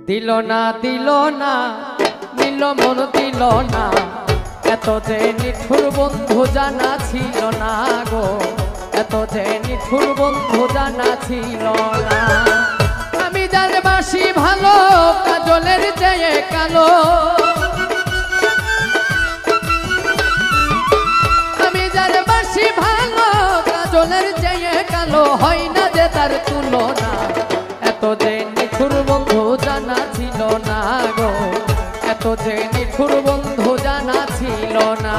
দিল না দিল না নিল মন দিল না, এত যে নিঠুর বন্ধু জানা ছিল না গো, এত যে নিঠুর বন্ধু জানা ছিল না। আমি যার বাসি ভালো কাজলের চেয়ে কালো, আমি যার বাসি ভালো কাজলের চেয়ে কালো, হয় না যে তার তুলনা, এত যে নিঠুর বন্ধু জানা ছিল না গো, এত যে নিঠুর বন্ধু জানা ছিল না।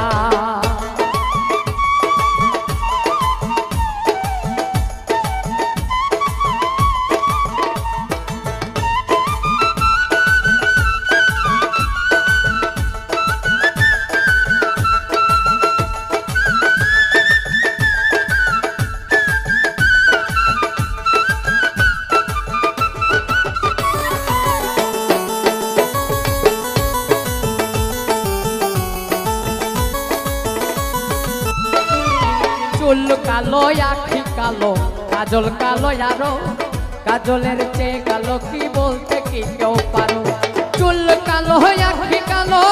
চুল কালো আখি কালো কাজল কালো আরো, কাজলের চেয়ে কালো কি বলতে কি কেউ পারো। চুল কালো আখি কালো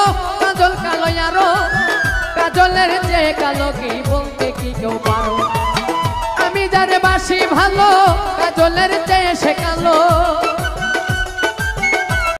কাজল কালো আরো, কাজলের চেয়ে কালো কি বলতে কি কেউ পারো। আমি যার বাসি ভালো কাজলের চেয়ে সে